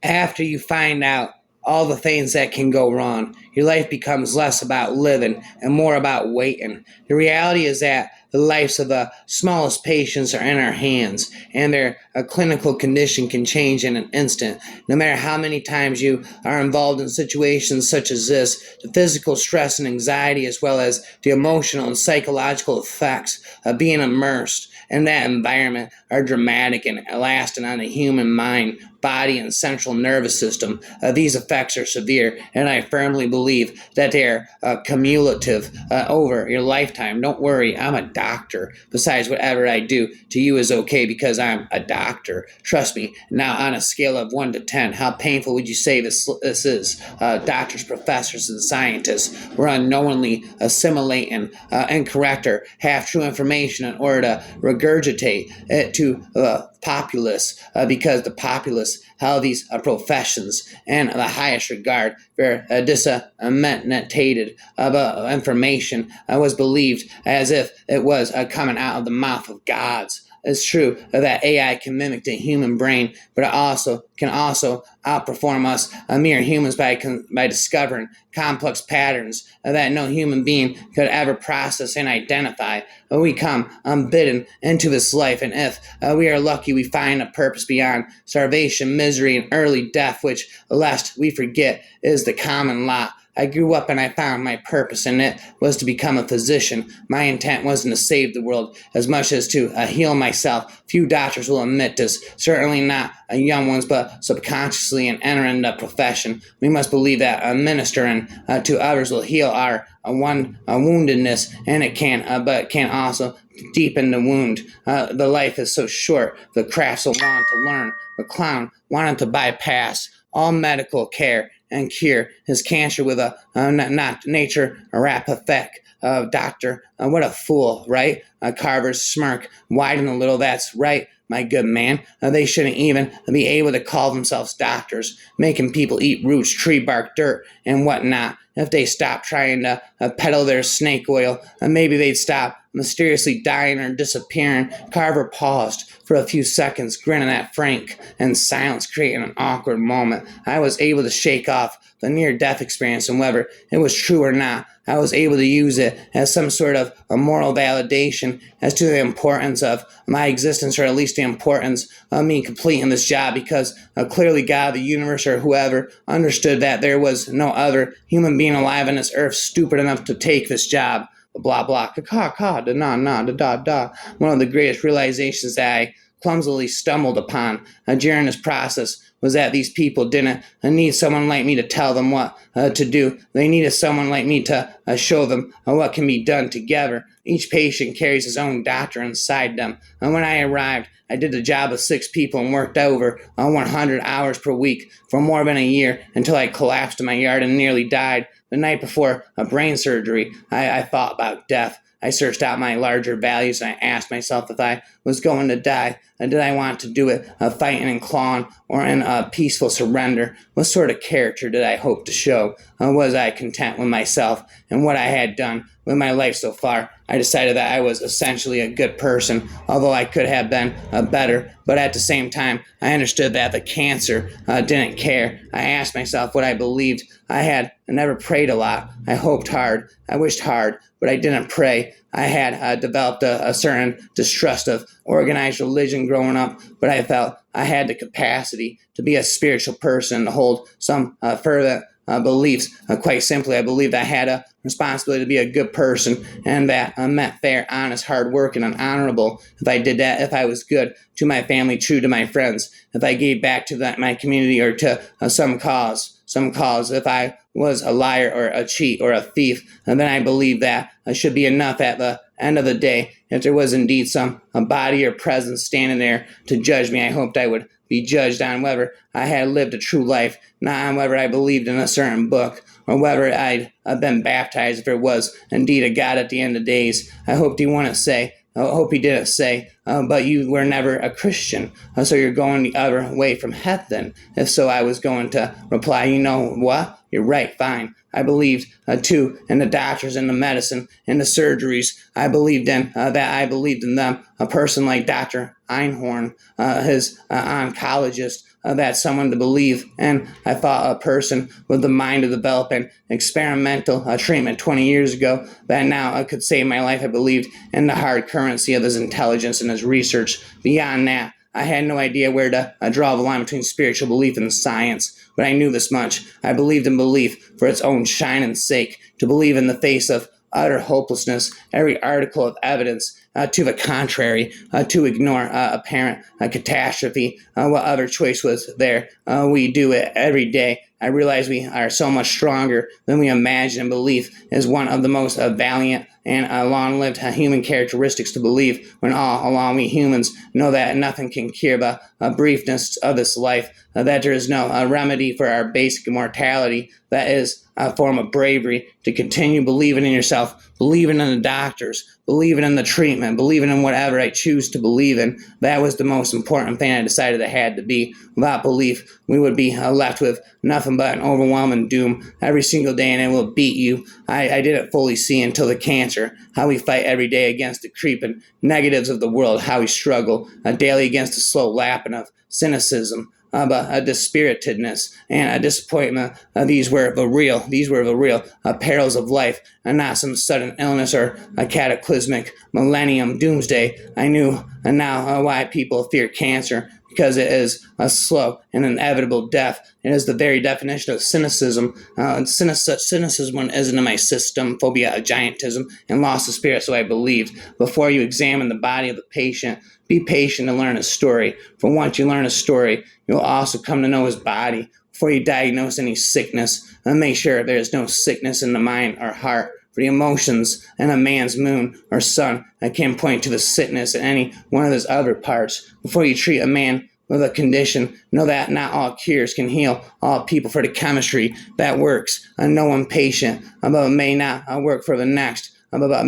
After you find out all the things that can go wrong, your life becomes less about living and more about waiting. The reality is that the lives of the smallest patients are in our hands, and their clinical condition can change in an instant. No matter how many times you are involved in situations such as this, the physical stress and anxiety, as well as the emotional and psychological effects of being immersed in that environment, are dramatic and lasting on the human mind, body, and central nervous system. These effects are severe, and I firmly believe that they're cumulative over your lifetime. Don't worry, I'm a doctor. Besides, whatever I do to you is okay because I'm a doctor. Trust me. Now, on a scale of 1 to 10, how painful would you say this is? Doctors, professors, and scientists were unknowingly assimilating incorrect or half true information in order to regurgitate it to populace, because the populace held these professions in the highest regard. Their disseminated information was believed as if it was coming out of the mouth of gods. It's true that AI can mimic the human brain, but it also can outperform us mere humans by discovering complex patterns that no human being could ever process and identify. We come unbidden into this life, and if we are lucky, we find a purpose beyond starvation, misery, and early death, which, lest we forget, is the common lot. I grew up and I found my purpose, and it was to become a physician. My intent wasn't to save the world as much as to heal myself. Few doctors will admit this, certainly not young ones, but subconsciously in entering the profession, we must believe that ministering to others will heal our woundedness, and it can, but it can also deepen the wound. The life is so short. The craft so long to learn. The clown wanted to bypass all medical care and cure his cancer with a not nature rapathic doctor. What a fool, right? Carver's smirk widened a little. That's right, my good man. They shouldn't even be able to call themselves doctors, making people eat roots, tree bark, dirt, and whatnot. If they stopped trying to peddle their snake oil, maybe they'd stop mysteriously dying or disappearing. Carver paused for a few seconds, grinning at Frank, and silence creating an awkward moment. I was able to shake off the near-death experience, and whether it was true or not, I was able to use it as some sort of a moral validation as to the importance of my existence, or at least the importance of me completing this job, because clearly God, the universe, or whoever understood that there was no other human being alive on this earth stupid enough to take this job. Blah, blah, ka, da, na, na, da, da, da. One of the greatest realizations that I clumsily stumbled upon during this process was that these people didn't need someone like me to tell them what to do. They needed someone like me to show them what can be done together. Each patient carries his own doctor inside them. And when I arrived, I did the job of 6 people and worked over 100 hours per week for more than a year until I collapsed in my yard and nearly died. The night before a brain surgery, I thought about death. I searched out my larger values, and I asked myself if I was going to die. Did I want to do it fighting and clawing, or in peaceful surrender? What sort of character did I hope to show? Was I content with myself and what I had done with my life so far? I decided that I was essentially a good person, although I could have been better. But at the same time, I understood that the cancer didn't care. I asked myself what I believed. I had never prayed a lot. I hoped hard. I wished hard, but I didn't pray. I had developed a certain distrust of organized religion growing up, but I felt I had the capacity to be a spiritual person, to hold some fervent beliefs. Quite simply, I believed I had a responsibility to be a good person, and that meant fair, honest, hardworking, and honorable. If I did that, if I was good to my family, true to my friends, if I gave back to my community or to some cause, if I was a liar or a cheat or a thief, and then I believed that should be enough at the end of the day. If there was indeed some body or presence standing there to judge me, I hoped I would be judged on whether I had lived a true life, not on whether I believed in a certain book or whether I'd been baptized, if there was indeed a God at the end of days. I hoped he wouldn't say, I hope he didn't say, but you were never a Christian, so you're going the other way from heaven. If so, I was going to reply, you know what? You're right, fine. I believed, too, in the doctors and the medicine and the surgeries. I believed in that. I believed in them. A person like Dr. Einhorn, his oncologist, that someone to believe. And I thought a person with the mind to develop an experimental treatment 20 years ago that now could save my life. I believed in the hard currency of his intelligence and his research. Beyond that, I had no idea where to draw the line between spiritual belief and science, but I knew this much. I believed in belief for its own shining sake, to believe in the face of utter hopelessness, every article of evidence to the contrary, to ignore apparent catastrophe, what other choice was there? We do it every day. I realize we are so much stronger than we imagine, and belief is one of the most valiant and long-lived human characteristics, to believe when all along we humans know that nothing can cure the briefness of this life, that there is no remedy for our basic immortality. That is a form of bravery, to continue believing in yourself, believing in the doctors, believing in the treatment, believing in whatever I choose to believe in. That was the most important thing I decided it had to be. Without belief, we would be left with nothing but an overwhelming doom every single day, and it will beat you. I didn't fully see until the cancer, how we fight every day against the creeping negatives of the world, how we struggle daily against the slow lapping of cynicism, but a dispiritedness and a disappointment. These were the real perils of life, and not some sudden illness or a cataclysmic millennium doomsday. I knew now why people fear cancer, because it is a slow and inevitable death. It is the very definition of cynicism. Cynicism isn't in my system, phobia, giantism, and loss of spirit, so I believed. Before you examine the body of the patient, be patient to learn his story. For once you learn his story, you'll also come to know his body. Before you diagnose any sickness, make sure there is no sickness in the mind or heart. For the emotions and a man's moon or sun can point to the sickness in any one of his other parts. Before you treat a man with a condition, know that not all cures can heal all people. For the chemistry that works, no one patient may not work for the next,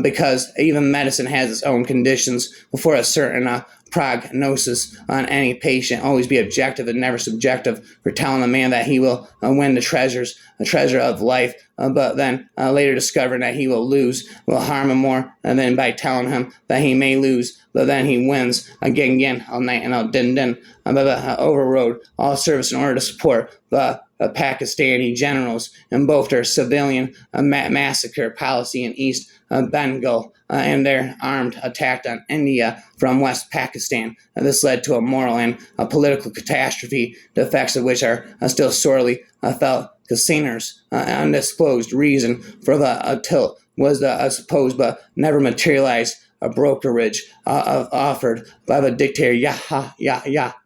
because even medicine has its own conditions. Before a certain prognosis on any patient, always be objective and never subjective. For telling a man that he will win the treasure of life, but then later discovering that he will lose, will harm him more than by telling him that he may lose, but then he wins again all night and all din. Overrode all service in order to support the Pakistani generals in both their civilian massacre policy in East Bengal and their armed attack on India from West Pakistan. This led to a moral and a political catastrophe, the effects of which are still sorely felt. Casinos, undisclosed reason for the tilt was the supposed but never materialized brokerage offered by the dictator Yahya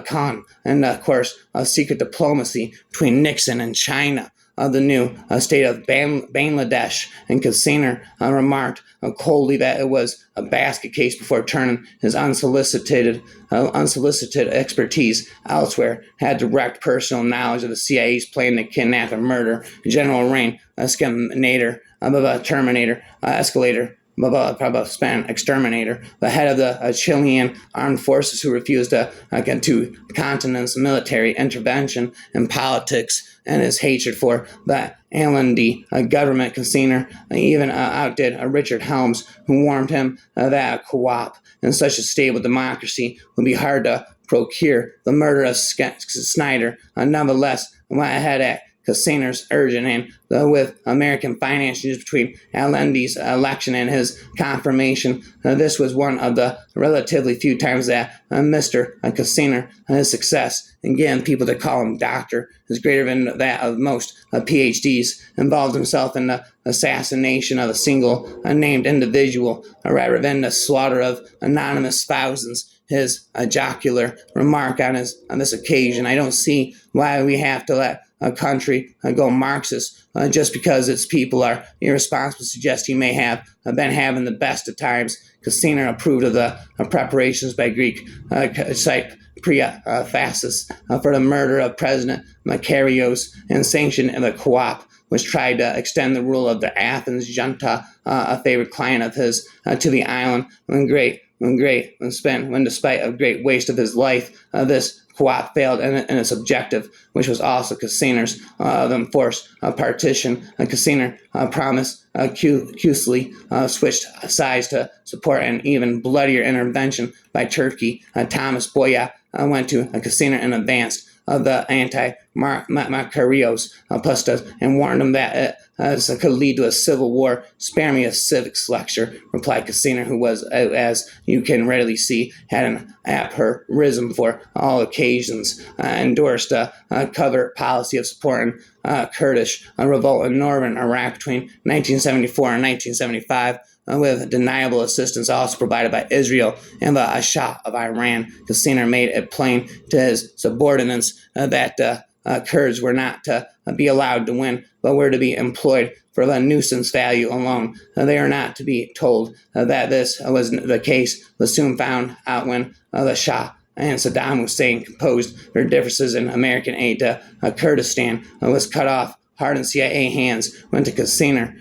Khan, and of course secret diplomacy between Nixon and China. The new state of Bangladesh, and Kasiner remarked coldly that it was a basket case before turning his unsolicited expertise elsewhere. Had direct personal knowledge of the CIA's plan to kidnap and murder General Rain, Terminator, exterminator, the head of the Chilean armed forces, who refused to get to the continent's military intervention and politics, and his hatred for the Allende government. Casiner even outdid Richard Helms, who warned him that a co-op in such a stable democracy would be hard to procure. The murder of Snyder nonetheless went ahead at Casiner's urging, and with American finance used between Allende's election and his confirmation, this was one of the relatively few times that Mr. Casiner, his success in getting people to call him doctor, is greater than that of most PhDs, involved himself in the assassination of a single unnamed individual, rather than the slaughter of anonymous thousands. His jocular remark on this occasion: "I don't see why we have to let a country go Marxist just because its people are irresponsible," suggests he may have been having the best of times. Casiner approved of the preparations by Greek fascists for the murder of President Makarios, and sanctioned the co-op, which tried to extend the rule of the Athens junta, a favorite client of his, to the island. When despite a great waste of his life, this co-op failed in its objective, which was also Casiner's enforced partition. Casiner promised Cusely switched sides to support an even bloodier intervention by Turkey. Thomas Boya went to Caesar in advance of the anti-Macarios Pustas and warned him that it could lead to a civil war. "Spare me a civics lecture," replied Caesar, who was, as you can readily see, had an aphorism for all occasions, endorsed a covert policy of supporting Kurdish revolt in northern Iraq between 1974 and 1975. With deniable assistance also provided by Israel and the Shah of Iran. Caesar made it plain to his subordinates that Kurds were not to be allowed to win, but were to be employed for the nuisance value alone. They are not to be told that this was the case, was soon found out when the Shah and Saddam Hussein composed their differences in American aid to Kurdistan was cut off. Hardened CIA hands went to Caesar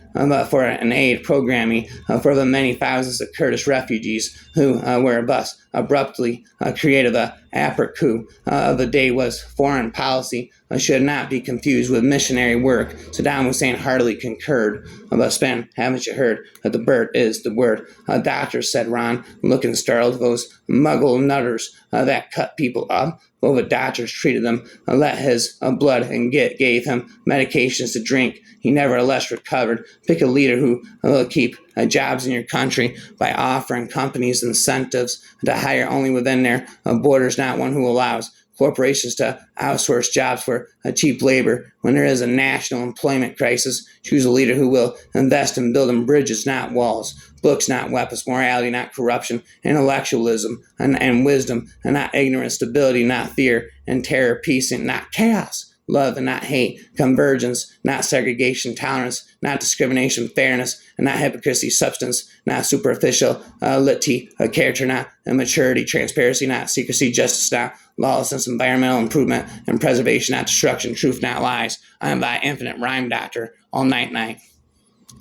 for an aid programming for the many thousands of Kurdish refugees who were thus abruptly created. The apert coup of the day was foreign policy should not be confused with missionary work. Saddam Hussein heartily concurred. But Spen, haven't you heard that the bird is the word? Doctor, said Ron, looking startled. Those muggle nutters that cut people up. Well, the doctors treated them, let his blood, and gave him medications to drink. He nevertheless recovered. Pick a leader who will keep jobs in your country by offering companies incentives to hire only within their borders, not one who allows corporations to outsource jobs for cheap labor. When there is a national employment crisis, choose a leader who will invest in building bridges, not walls, books, not weapons, morality, not corruption, intellectualism and wisdom, and not ignorance, stability, not fear, and terror, peace, and not chaos, love and not hate, convergence, not segregation, tolerance, not discrimination, fairness, and not hypocrisy, substance, not superficiality, character, not immaturity, transparency, not secrecy, justice, not lawlessness, environmental improvement and preservation, not destruction, truth, not lies. I am thy infinite rhyme doctor, all night.